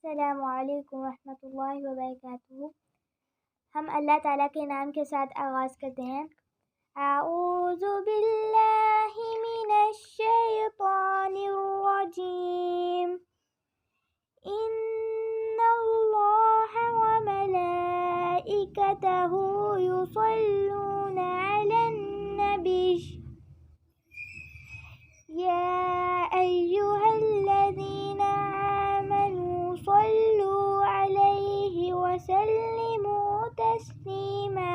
السلام علیکم ورحمۃ اللہ وبرکاتہ۔ ہم اللہ تعالیٰ کے نام کے ساتھ آغاز کرتے ہیں۔ اعوذ باللہ من الشیطان الرجیم، ان اللہ وملائکتہ یصلون علی النبی یا ایہا الذین آمنوا صلوا علیہ وسلموا تسلیما۔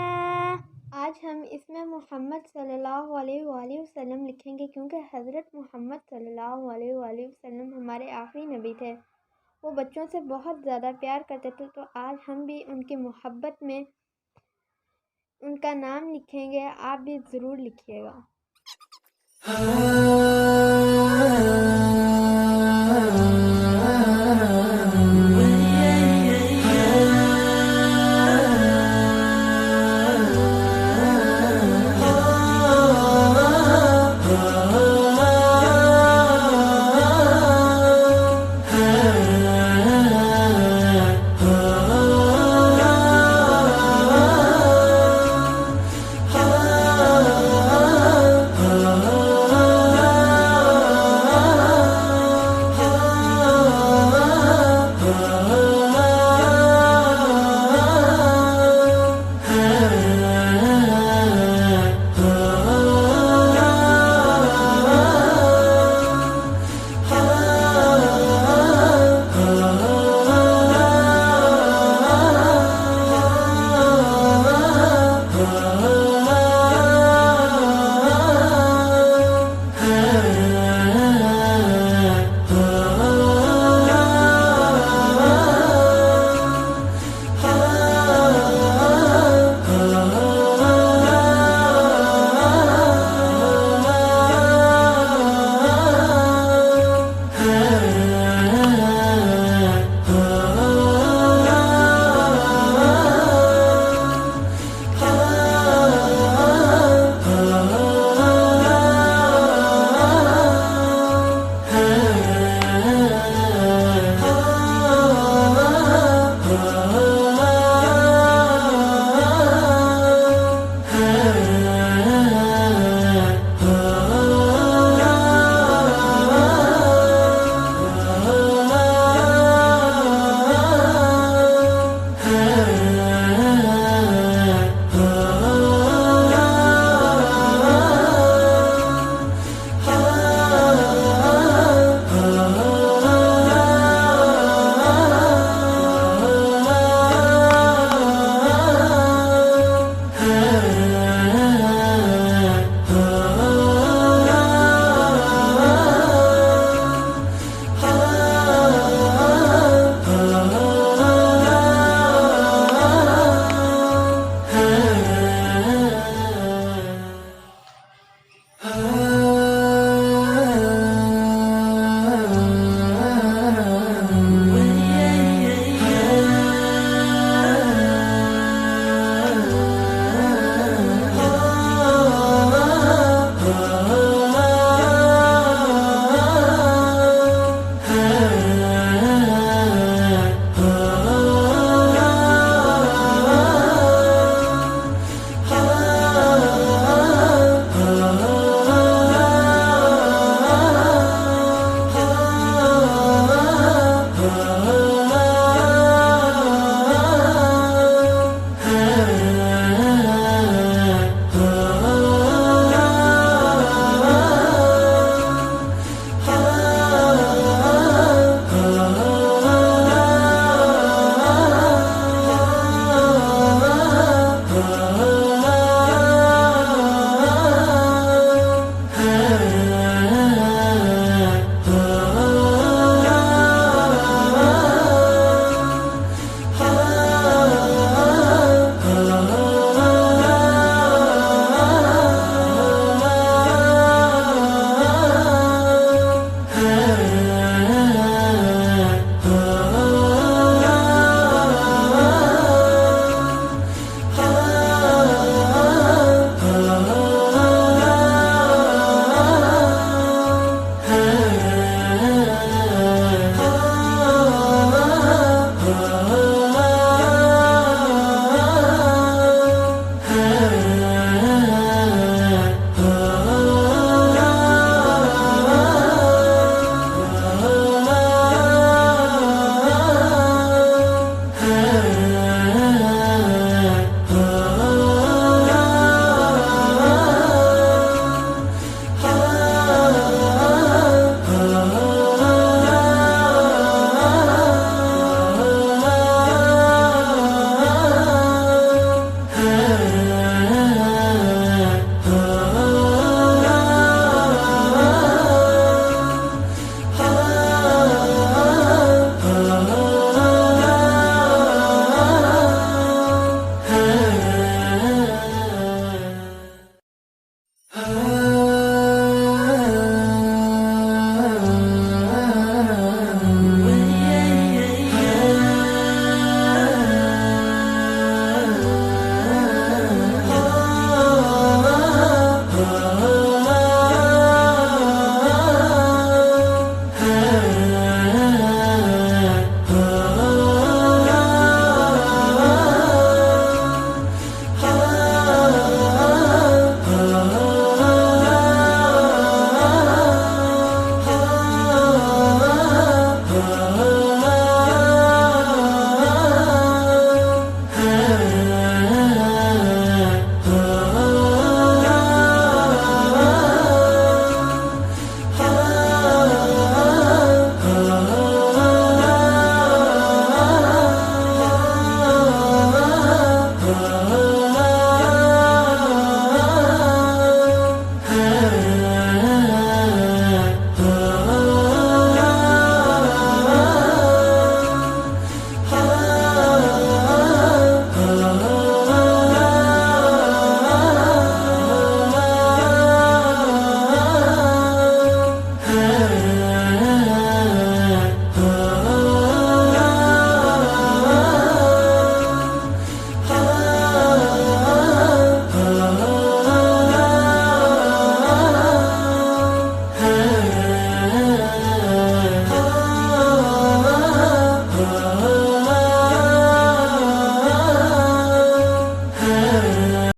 آج ہم اس میں محمد صلی اللہ علیہ وآلہ وسلم لکھیں گے کیونکہ حضرت محمد صلی اللہ علیہ وآلہ وسلم ہمارے آخری نبی تھے۔ وہ بچوں سے بہت زیادہ پیار کرتے تھے، تو آج ہم بھی ان کی محبت میں ان کا نام لکھیں گے۔ آپ بھی ضرور لکھیے گا۔